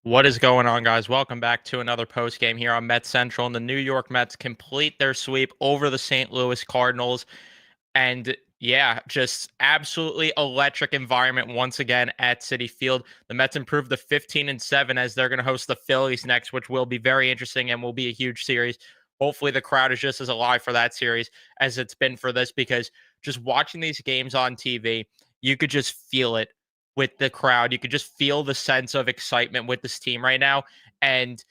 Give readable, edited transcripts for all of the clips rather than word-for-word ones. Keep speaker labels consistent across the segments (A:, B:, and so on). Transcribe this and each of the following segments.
A: What is going on, guys? Welcome back to another post game here on Mets Central. And the New York Mets complete their sweep over the St. Louis Cardinals. And yeah, just absolutely electric environment once again at Citi Field. The Mets improved to 15-7 as they're going to host the Phillies next, which will be very interesting and will be a huge series. Hopefully, the crowd is just as alive for that series as it's been for this, because just watching these games on TV, you could just feel it with the crowd. You could just feel the sense of excitement with this team right now. And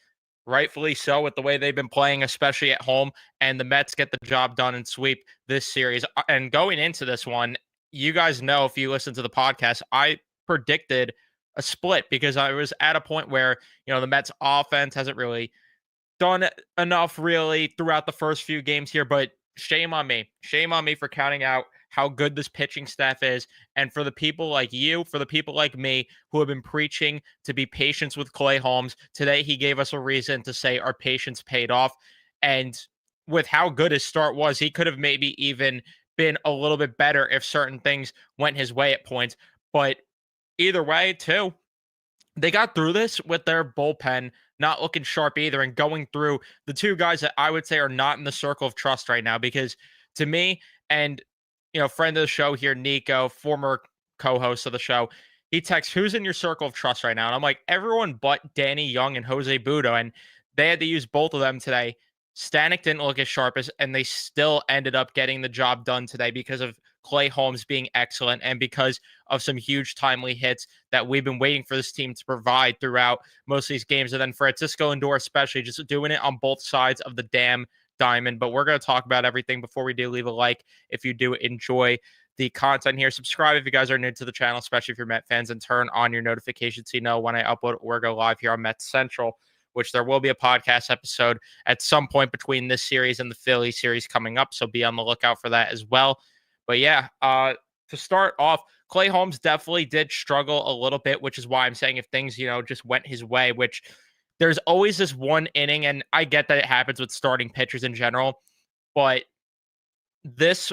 A: rightfully so, with the way they've been playing, especially at home. And the Mets get the job done and sweep this series. And going into this one, you guys know, if you listen to the podcast, I predicted a split because I was at a point where, the Mets offense hasn't really done enough really throughout the first few games here, but shame on me. Shame on me for counting out how good this pitching staff is. And for the people like you, for the people like me who have been preaching to be patient with Clay Holmes, today he gave us a reason to say our patience paid off. And with how good his start was, he could have maybe even been a little bit better if certain things went his way at points. But either way, too, they got through this with their bullpen not looking sharp either, and going through the two guys that I would say are not in the circle of trust right now. Because to me, and friend of the show here, Nico, former co-host of the show, he texts, "Who's in your circle of trust right now?" And I'm like, everyone but Danny Young and Jose Budo, and they had to use both of them today. Stanek didn't look as sharp as, and they still ended up getting the job done today because of Clay Holmes being excellent and because of some huge timely hits that we've been waiting for this team to provide throughout most of these games. And then Francisco Lindor, especially, just doing it on both sides of the damn diamond. But we're going to talk about everything. Before we do, leave a like if you do enjoy the content here. Subscribe if you guys are new to the channel, especially if you're Met fans, and turn on your notifications so you know when I upload or go live here on Mets Central, which there will be a podcast episode at some point between this series and the Philly series coming up. So be on the lookout for that as well. But yeah, to start off, Clay Holmes definitely did struggle a little bit, which is why I'm saying if things, just went his way, which there's always this one inning, and I get that it happens with starting pitchers in general, but this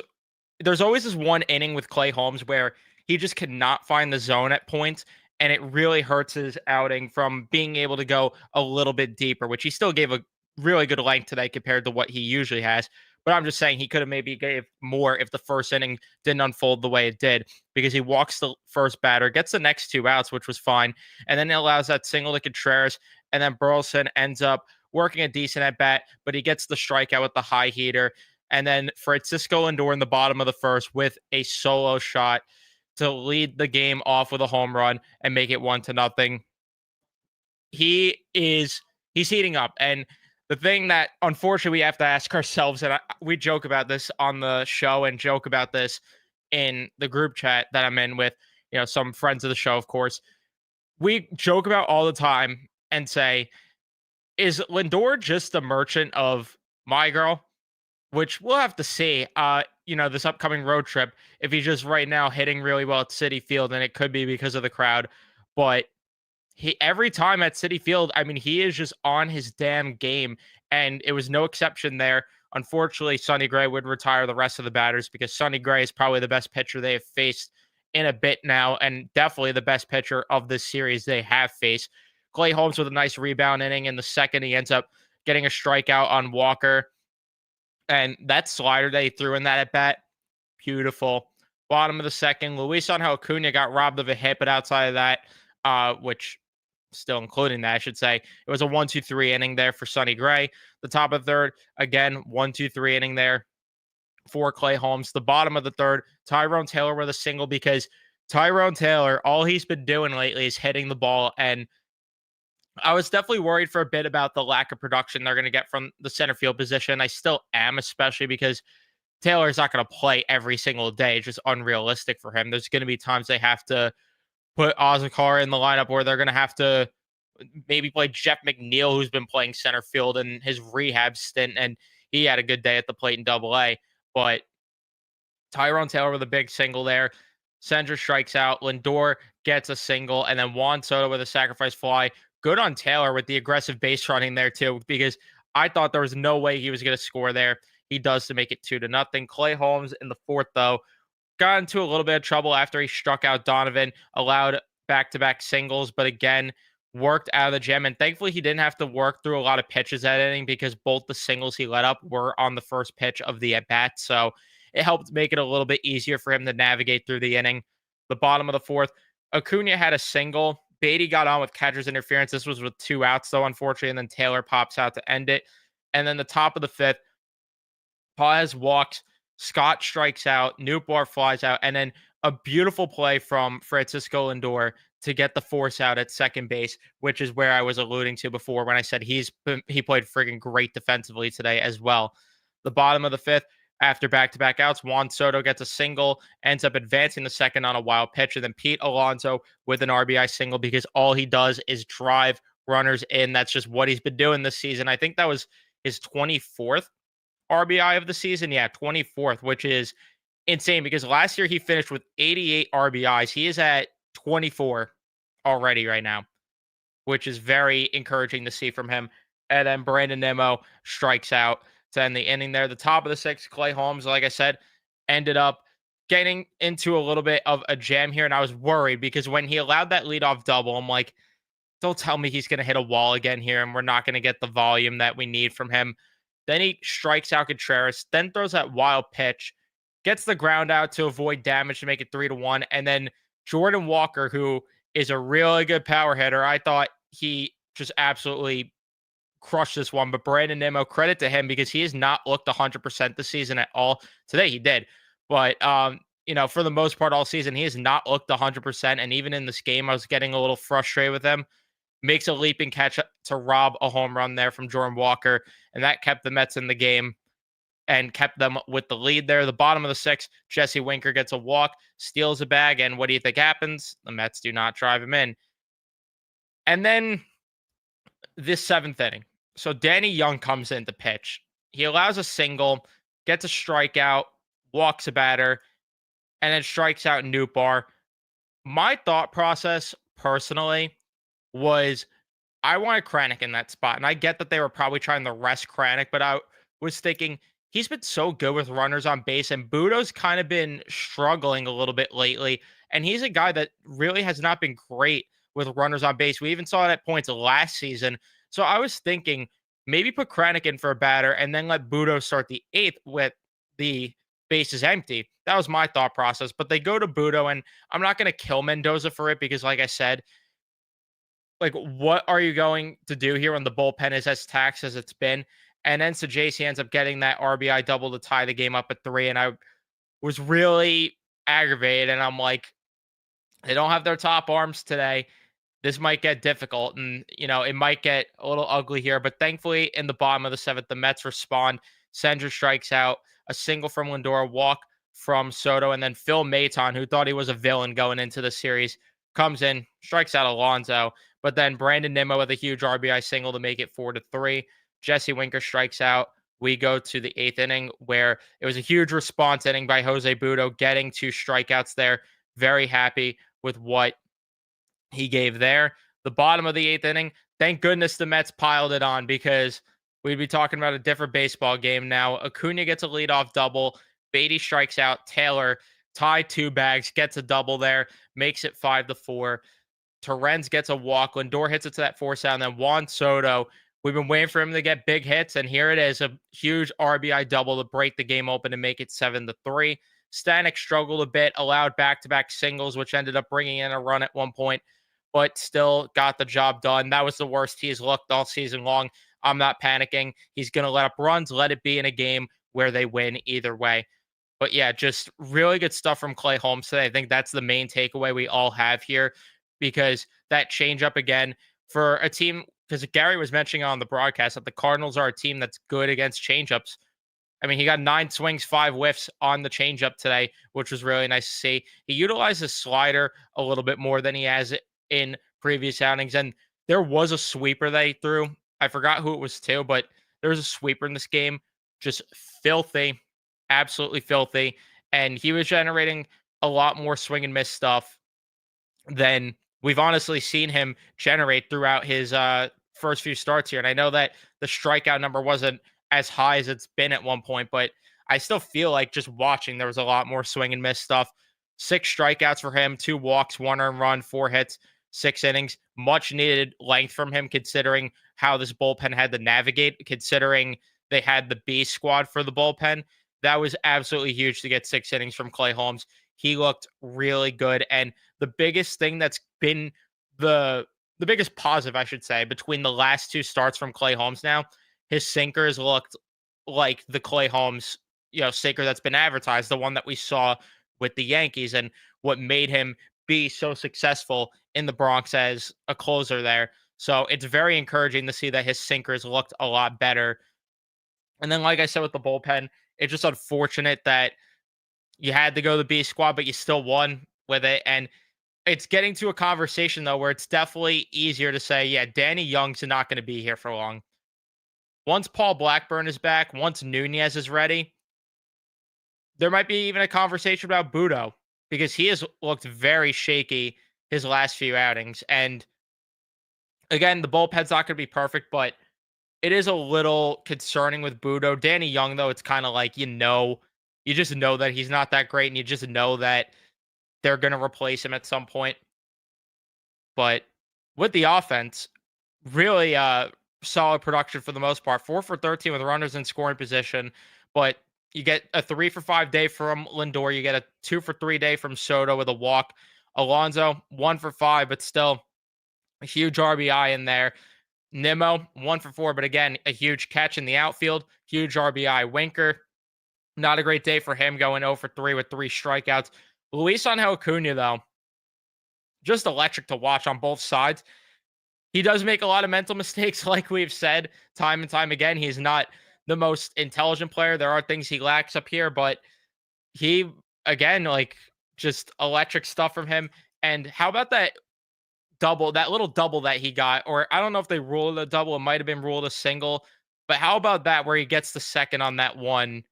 A: there's always this one inning with Clay Holmes where he just cannot find the zone at points, and it really hurts his outing from being able to go a little bit deeper, which he still gave a really good length today compared to what he usually has. But I'm just saying he could have maybe gave more if the first inning didn't unfold the way it did, because he walks the first batter, gets the next two outs, which was fine, and then it allows that single to Contreras, and then Burleson ends up working a decent at bat, but he gets the strikeout with the high heater. And then Francisco Lindor in the bottom of the first with a solo shot to lead the game off with a home run and make it 1-0. He's heating up. And the thing that unfortunately we have to ask ourselves, and we joke about this on the show and joke about this in the group chat that I'm in with, some friends of the show, of course, we joke about all the time and say, is Lindor just the merchant of my girl? Which we'll have to see, this upcoming road trip, if he's just right now hitting really well at Citi Field, and it could be because of the crowd. But every time at Citi Field, I mean, he is just on his damn game, and it was no exception there. Unfortunately, Sonny Gray would retire the rest of the batters, because Sonny Gray is probably the best pitcher they have faced in a bit now, and definitely the best pitcher of this series they have faced. Clay Holmes with a nice rebound inning in the second. He ends up getting a strikeout on Walker. And that slider they threw in that at bat, beautiful. Bottom of the second, Luis Angel Acuna got robbed of a hit, but outside of that, which still including that, I should say, it was a 1-2-3 inning there for Sonny Gray. The top of the third, again, 1-2-3 inning there for Clay Holmes. The bottom of the third, Tyrone Taylor with a single, because Tyrone Taylor, all he's been doing lately is hitting the ball. And I was definitely worried for a bit about the lack of production they're going to get from the center field position. I still am, especially because Taylor's not going to play every single day. It's just unrealistic for him. There's going to be times they have to put Ozakar in the lineup where they're going to have to maybe play Jeff McNeil, who's been playing center field in his rehab stint, and he had a good day at the plate in Double-A. But Tyrone Taylor with a big single there. Sendra strikes out. Lindor gets a single, and then Juan Soto with a sacrifice fly. Good on Taylor with the aggressive base running there too, because I thought there was no way he was going to score there. He does to make it 2-0. Clay Holmes in the fourth, though, got into a little bit of trouble after he struck out Donovan, allowed back-to-back singles, but again, worked out of the gym. And thankfully, he didn't have to work through a lot of pitches that inning because both the singles he let up were on the first pitch of the at bat. So it helped make it a little bit easier for him to navigate through the inning. The bottom of the fourth, Acuna had a single. Beatty got on with catcher's interference. This was with 2 outs, though, unfortunately. And then Taylor pops out to end it. And then the top of the fifth, Paez walks, Scott strikes out, Newbar flies out, and then a beautiful play from Francisco Lindor to get the force out at second base, which is where I was alluding to before when I said he played friggin' great defensively today as well. The bottom of the fifth, after back-to-back outs, Juan Soto gets a single, ends up advancing the second on a wild pitch, and then Pete Alonso with an RBI single because all he does is drive runners in. That's just what he's been doing this season. I think that was his 24th RBI of the season. Yeah, 24th, which is insane because last year he finished with 88 RBIs. He is at 24 already right now, which is very encouraging to see from him. And then Brandon Nimmo strikes out to end the inning there. The top of the sixth, Clay Holmes, like I said, ended up getting into a little bit of a jam here. And I was worried because when he allowed that leadoff double, I'm like, don't tell me he's going to hit a wall again here and we're not going to get the volume that we need from him. Then he strikes out Contreras, then throws that wild pitch, gets the ground out to avoid damage to make it 3-1. And then Jordan Walker, who is a really good power hitter, I thought he just absolutely crushed this one. But Brandon Nimmo, credit to him because he has not looked 100% this season at all. Today he did. But, for the most part all season, he has not looked 100%. And even in this game, I was getting a little frustrated with him. Makes a leaping catch to rob a home run there from Jordan Walker, and that kept the Mets in the game and kept them with the lead there. The bottom of the sixth, Jesse Winker gets a walk, steals a bag, and what do you think happens? The Mets do not drive him in. And then this seventh inning. So Danny Young comes in to pitch. He allows a single, gets a strikeout, walks a batter, and then strikes out Newbar. My thought process personally was I wanted Kranick in that spot. And I get that they were probably trying to rest Kranick, but I was thinking he's been so good with runners on base, and Budo's kind of been struggling a little bit lately. And he's a guy that really has not been great with runners on base. We even saw it at points last season. So I was thinking maybe put Kranick in for a batter and then let Budo start the eighth with the bases empty. That was my thought process. But they go to Budo, and I'm not going to kill Mendoza for it because, like I said, like, what are you going to do here when the bullpen is as taxed as it's been? And then Sajaci ends up getting that RBI double to tie the game up at 3. And I was really aggravated. And I'm like, they don't have their top arms today. This might get difficult. And, it might get a little ugly here. But thankfully, in the bottom of the seventh, the Mets respond. Sender strikes out, a single from Lindor, walk from Soto. And then Phil Maton, who thought he was a villain going into the series, comes in, strikes out Alonso. But then Brandon Nimmo with a huge RBI single to make it 4-3. Jesse Winker strikes out. We go to the eighth inning where it was a huge response inning by Jose Budo, getting 2 strikeouts there. Very happy with what he gave there. The bottom of the eighth inning, thank goodness the Mets piled it on because we'd be talking about a different baseball game now. Acuna gets a leadoff double. Beatty strikes out. Taylor tie 2 bags, gets a double there, makes it 5-4. Torrens gets a walk. Lindor hits it to that force out. And then Juan Soto, we've been waiting for him to get big hits. And here it is, a huge RBI double to break the game open and make it 7-3. Stanek struggled a bit, allowed back-to-back singles, which ended up bringing in a run at one point, but still got the job done. That was the worst he's looked all season long. I'm not panicking. He's going to let up runs, let it be in a game where they win either way. But yeah, just really good stuff from Clay Holmes today. I think that's the main takeaway we all have here, because that changeup again for a team, because Gary was mentioning on the broadcast that the Cardinals are a team that's good against changeups. I mean, he got 9 swings, 5 whiffs on the changeup today, which was really nice to see. He utilized his slider a little bit more than he has in previous outings. And there was a sweeper they threw. I forgot who it was to, but there was a sweeper in this game. Just filthy, absolutely filthy. And he was generating a lot more swing and miss stuff than we've honestly seen him generate throughout his first few starts here. And I know that the strikeout number wasn't as high as it's been at one point, but I still feel like just watching, there was a lot more swing and miss stuff. 6 strikeouts for him, 2 walks, 1 earned run, 4 hits. 6 innings. Much needed length from him, considering how this bullpen had to navigate, considering they had the B squad for the bullpen. That was absolutely huge to get 6 innings from Clay Holmes. He looked really good. And the biggest thing that's been the biggest positive, I should say, between the last two starts from Clay Holmes now, his sinkers looked like the Clay Holmes, sinker that's been advertised, the one that we saw with the Yankees, and what made him be so successful in the Bronx as a closer there. So it's very encouraging to see that his sinkers looked a lot better. And then, like I said, with the bullpen, it's just unfortunate that you had to go the B squad, but you still won with it. And it's getting to a conversation though where it's definitely easier to say, yeah, Danny Young's not going to be here for long. Once Paul Blackburn is back, once Nunez is ready, there might be even a conversation about Budo because he has looked very shaky his last few outings. And again, the bullpen's not going to be perfect, but it is a little concerning with Budo. Danny Young, though, it's kind of like, you just know that he's not that great, and you just know that they're going to replace him at some point. But with the offense, really solid production for the most part. 4 for 13 with runners in scoring position. But you get a 3 for 5 day from Lindor. You get a 2 for 3 day from Soto with a walk. Alonso, 1 for 5, but still a huge RBI in there. Nimmo, 1 for 4, but again, a huge catch in the outfield. Huge RBI. Winker, not a great day for him, going 0 for 3 with 3 strikeouts. Luis Angel Acuna, though, just electric to watch on both sides. He does make a lot of mental mistakes, like we've said time and time again. He's not the most intelligent player. There are things he lacks up here, but he, again, like, just electric stuff from him. And how about that little double that he got? Or I don't know if they ruled a double. It might have been ruled a single. But how about that where he gets the second on that one,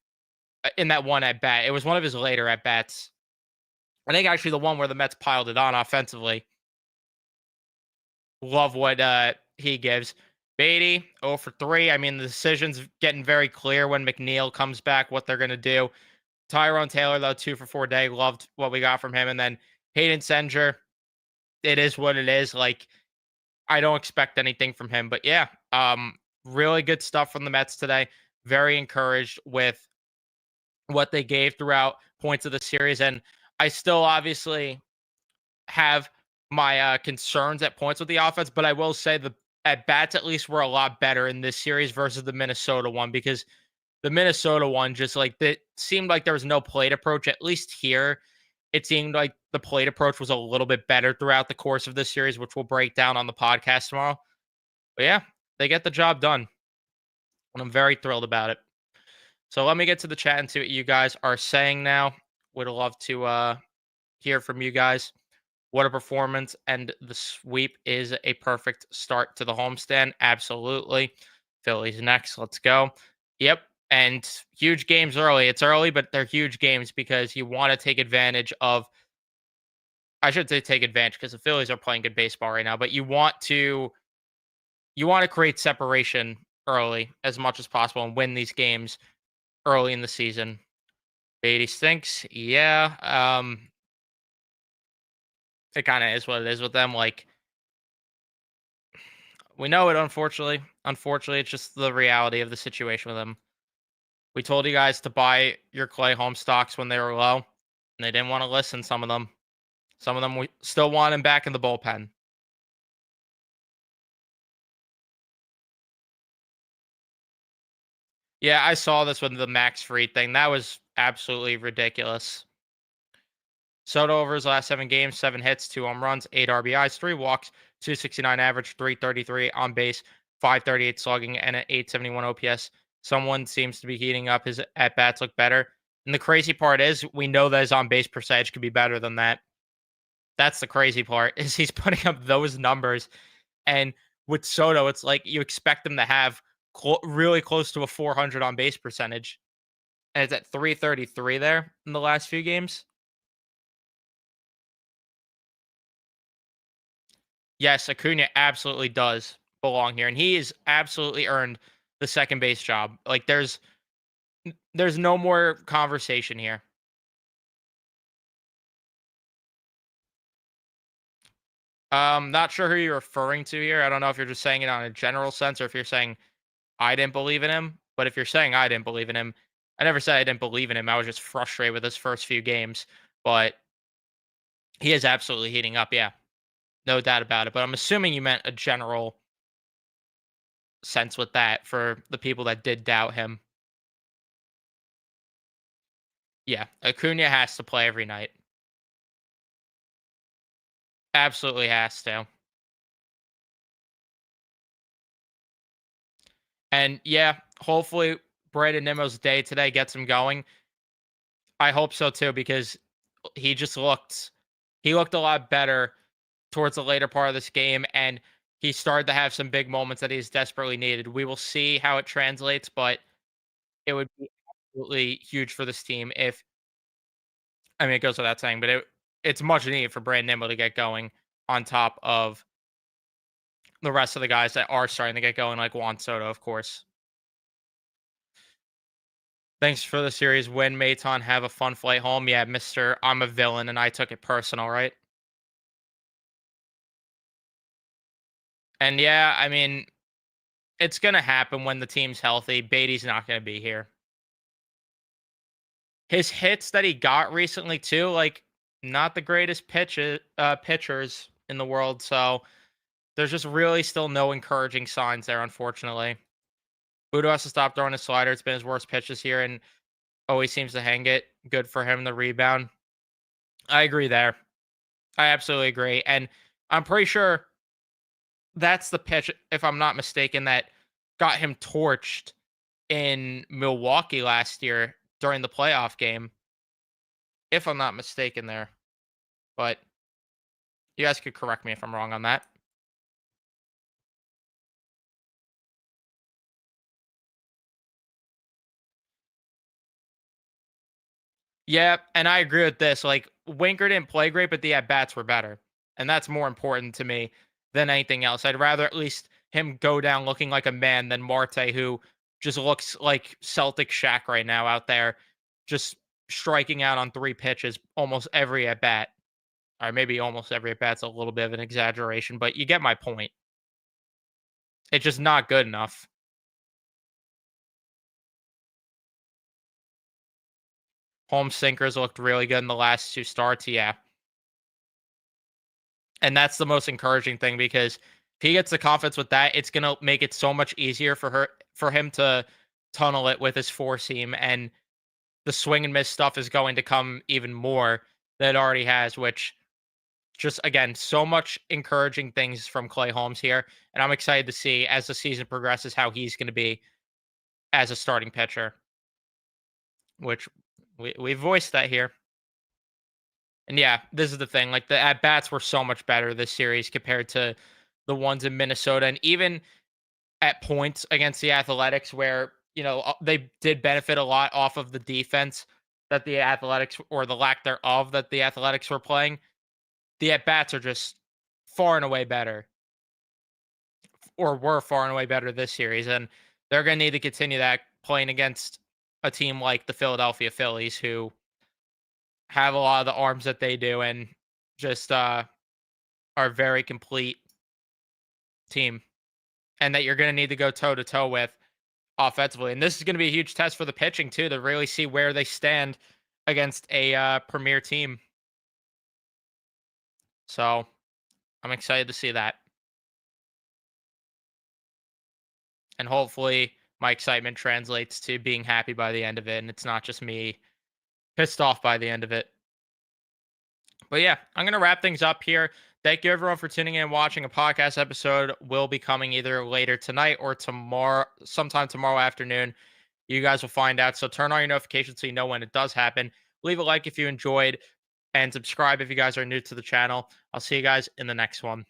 A: in that one at bat? It was one of his later at bats. I think actually the one where the Mets piled it on offensively. Love what he gives. Beatty, 0 for 3. I mean, the decision's getting very clear when McNeil comes back, what they're going to do. Tyrone Taylor, though, 2 for 4 day. Loved what we got from him. And then Hayden Senger, it is what it is. Like, I don't expect anything from him. But yeah, really good stuff from the Mets today. Very encouraged with what they gave throughout points of the series. And I still obviously have my concerns at points with the offense, but I will say the at bats at least were a lot better in this series versus the Minnesota one, because the Minnesota one just like it seemed like there was no plate approach. At least here, it seemed like the plate approach was a little bit better throughout the course of this series, which we'll break down on the podcast tomorrow. But yeah, they get the job done, and I'm very thrilled about it. So let me get to the chat and see what you guys are saying now. Would love to hear from you guys. What a performance, and the sweep is a perfect start to the homestand. Absolutely. Phillies next. Let's go. Yep. And huge games early. It's early, but they're huge games because you want to take advantage of, I should say take advantage because the Phillies are playing good baseball right now, but you want to create separation early as much as possible and win these games early in the season. Beatty stinks. Yeah. It kind of is what it is with them. Like, we know it, unfortunately. Unfortunately, it's just the reality of the situation with them. We told you guys to buy your Clay Home stocks when they were low, and they didn't want to listen, some of them. Some of them we still want him back in the bullpen. Yeah, I saw this with the Max Fried thing. That was absolutely ridiculous. Soto over his last 7 games, 7 hits, 2 home runs, 8 RBIs, 3 walks, 269 average, 333 on base, 538 slugging, and an 871 OPS. Someone seems to be heating up. His at bats look better. And the crazy part is, we know that his on base percentage could be better than that. That's the crazy part, is he's putting up those numbers. And with Soto, it's like you expect him to have really close to a 400 on base percentage. And it's at 333 there in the last few games. Yes, Acuna absolutely does belong here, and he has absolutely earned the second base job. Like, there's no more conversation here. Not sure who you're referring to here. I don't know if you're just saying it on a general sense or if you're saying I didn't believe in him. But if you're saying I didn't believe in him, I never said I didn't believe in him. I was just frustrated with his first few games. But he is absolutely heating up. Yeah, no doubt about it. But I'm assuming you meant a general sense with that for the people that did doubt him. Yeah, Acuna has to play every night. Absolutely has to. And yeah, hopefully Brandon Nimmo's day today gets him going. I hope so too because he just looked a lot better towards the later part of this game and he started to have some big moments that he's desperately needed. We will see how it translates, but it would be absolutely huge for this team if I mean it goes without saying, but it's much needed for Brandon Nimmo to get going on top of the rest of the guys that are starting to get going, like Juan Soto, of course. Thanks for the series win, Maton. Have a fun flight home. Yeah, Mr. I'm a villain and I took it personal, right? And yeah, I mean, it's gonna happen when the team's healthy. Beatty's not gonna be here. His hits that he got recently too, like not the greatest pitchers in the world. So there's just really still no encouraging signs there, unfortunately. Udo has to stop throwing his slider. It's been his worst pitch this year and always seems to hang it. Good for him, the rebound. I agree there. I absolutely agree. And I'm pretty sure that's the pitch, if I'm not mistaken, that got him torched in Milwaukee last year during the playoff game, if I'm not mistaken there. But you guys could correct me if I'm wrong on that. Yeah, and I agree with this. Like Winker didn't play great, but the at bats were better. And that's more important to me than anything else. I'd rather at least him go down looking like a man than Marte, who just looks like Celtic Shaq right now out there, just striking out on 3 pitches almost every at bat. Or maybe almost every at bat's a little bit of an exaggeration, but you get my point. It's just not good enough. Holmes sinkers looked really good in the last 2 starts. Yeah. And that's the most encouraging thing because if he gets the confidence with that, it's gonna make it so much easier for him to tunnel it with his four seam and the swing and miss stuff is going to come even more than it already has, which just again, so much encouraging things from Clay Holmes here. And I'm excited to see as the season progresses how he's gonna be as a starting pitcher, which we voiced that here. And yeah, this is the thing. Like the at bats were so much better this series compared to the ones in Minnesota, and even at points against the Athletics, where they did benefit a lot off of the defense that the Athletics or the lack thereof that the Athletics were playing. The at bats are just far and away better, or were far and away better this series, and they're going to need to continue that playing against a team like the Philadelphia Phillies, who have a lot of the arms that they do, and just are a very complete team, and that you're going to need to go toe to toe with offensively. And this is going to be a huge test for the pitching too to really see where they stand against a premier team. So I'm excited to see that, and hopefully my excitement translates to being happy by the end of it, and it's not just me pissed off by the end of it. But yeah, I'm going to wrap things up here. Thank you everyone for tuning in and watching. A podcast episode will be coming either later tonight or tomorrow, sometime tomorrow afternoon. You guys will find out. So turn on your notifications so you know when it does happen. Leave a like if you enjoyed and subscribe if you guys are new to the channel. I'll see you guys in the next one.